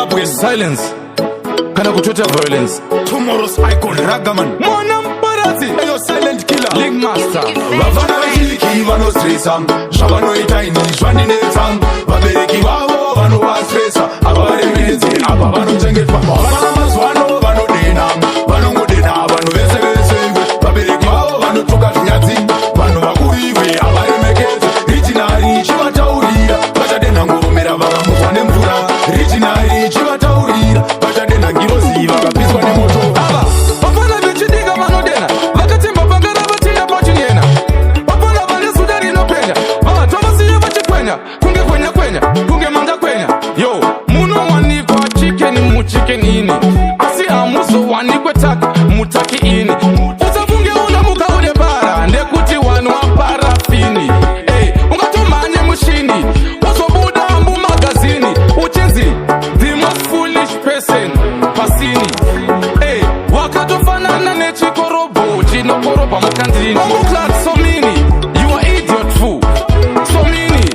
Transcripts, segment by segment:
Zimbabwe silence kana kutotal violence. Tomorrow's icon Ragaman Mwana mparadzi ayo silent killer Link Master. vavana vechidiki vanostresa zvavanoita ini zvandinetsa vabereki vavo vanovastresa ava varemekedzi apa vanochengetwa vana mazuvano vanodena vanongodena vanhu vese vese vabereki vavo vanotoka zvinyadzi vanhu vakuru iwe avaremekedzi richinari ichivataurira vachadenha ngoromera vakamutswa nemvura richinari ichivataurira vachadenha ngirozi vakapiswa nemoto Ava vafana vechidika vanodena vakatemba pangara vachiya pachinyena vafana vane zuda rinopenya vatwa vasiya vachikwenya kunge kwenya kwenya kunge manga kwenya yo munowanikwa chicken muchicken ini asi hamuzowanikwe taki mutaki ini usafunge unamuka une para ndekuti wanu waparafini ungatomhanye mushini uzobuda mumagazini uchinzi the most foolish person pasini wakatofanana nechikorobho chinokorobha mukandini omuklat somini you are idiot fool somini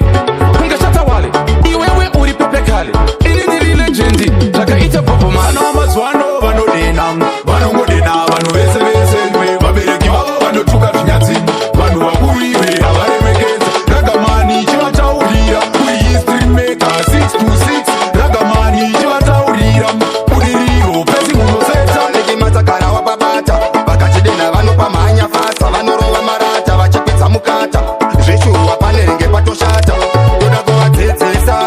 kunge chatawale iwewe uri pepekale ini ndiri legendi zvakaita bhobhomani vana vamazuvano vanodena vanongodena vanhu vese vese iwe vabereki vavo vanotuka zvinyadzi vanhu vakuru iwe havaremekedza ragamani ichivataurira uri history maker 6 to 6 ragamani ichivataurira uri riro pesi unosetsa nekimatsagara wapabata vakachidena vanopamhanya fasa vanorova marata vachikwidza mukata zveshuwa panerenge patoshata toda kuvadzidzisa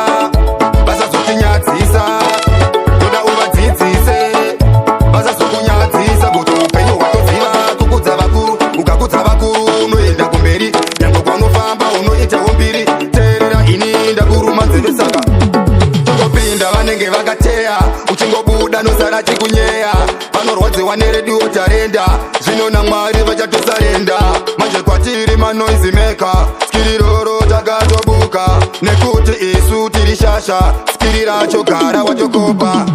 vasazotinyadzisa toda uvadzidzise vasazokunyadzisa kuti upenyu hwatoziva kukudza vakuru ukakudza vakuru unoenda kumberi nyange kwaunofamba unoitawo mbiri teerera ini ndakuruma nzeve saka tongopinda vanenge vakateya uchingobuda nosara chikunyeya vanorwadziwa neredio tarenda zvino namwari vachatosarenda manje kwatiri manoizi meka skiriroro takatobuka nekuti isu tiri shasha skiri racho gara watokopa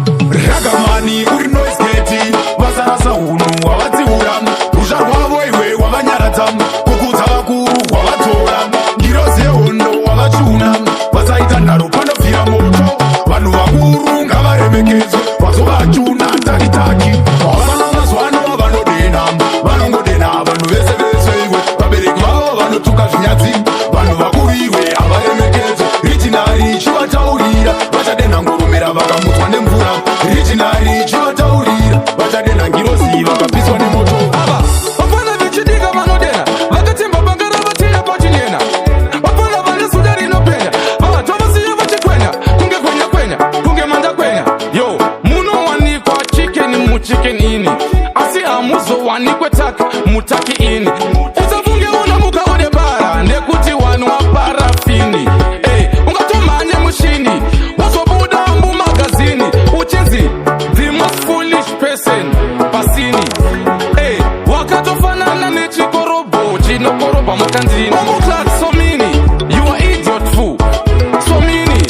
ragamani uri noisgeti vasarasa hunhu hwavadziura rusha rwavo iwe hwavanyaradza kukudza vakuru hwavatora ngirozi yehondo hwavachuna vasaita nharo panobvira moto vanhu vakuru ngavaremekedzwe vazovachuna takitaki vavana mazuvano vanodena vanongodena vanhu vese vese iwe vabereki vavo vanotuka zvinyadzi vanhu vakuru iwe havaremekedzwe richinari ichivataurira vachadenha ngoromera vakamutswa nemvura richinari ichivataurira vachadenha ngirozi vakapiswa nemoto ava vafana vechidika vanodena vakatemba pangara vachiya pachinyena vafana vane zuda rinopenya vatwa vasiya vachikwenya kunge kwenya kwenya kunge manda kwenya yo munowanikwa chicken muchicken ini asi hamuzowanikwe taki mutaki ini usafunge unamuka une bara ndekuti wanu waparafini ungatomhanye mushini uzobuda mumagazini uchinzi the most foolish person pasini wakatofanana nechikorobho chinokorobha mukandini omuklat somini you are idiot fool somini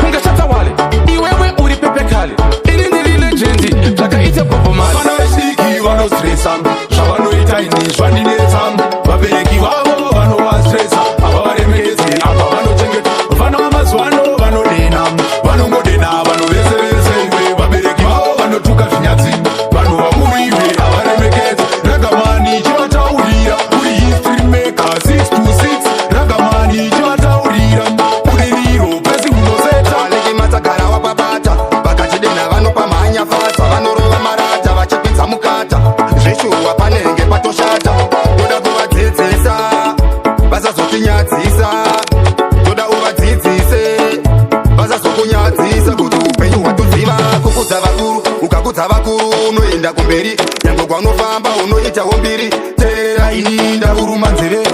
kunge chatawale iwewe uri pepekale ini ndiri legendi zvakaita bhobhomani vana vechidiki vanostresa zvavanoita ini zvandinetsa vabereki vavo vanovastresa ava varemekedzi apa vanochengeta vana vamazuvano vanodena vanongodena vanhu vese vese iwe vabereki vavo vanotuka zvinyadzi vanhu vakuru iwe havaremekedzi ragamani ichivataurira uri history maker 6 to 6 ragamani ichivataurira uri riro pesi unosetsa nekimatsagara wapabata vakachidena vanopamhanya fasa vanorova marata vachikwidza mukata zveshuwa panerenge patoshata toda kuvadzidzisa vasazotinyadzisa toda uvadzidzise vasazokunyadzisa kuti upenyu hwatoziva kukudza vakuru ukakudza vakuru unoenda kumberi nyange kwaunofamba unoitawo mbiri teerera ini ndakuruma nzeve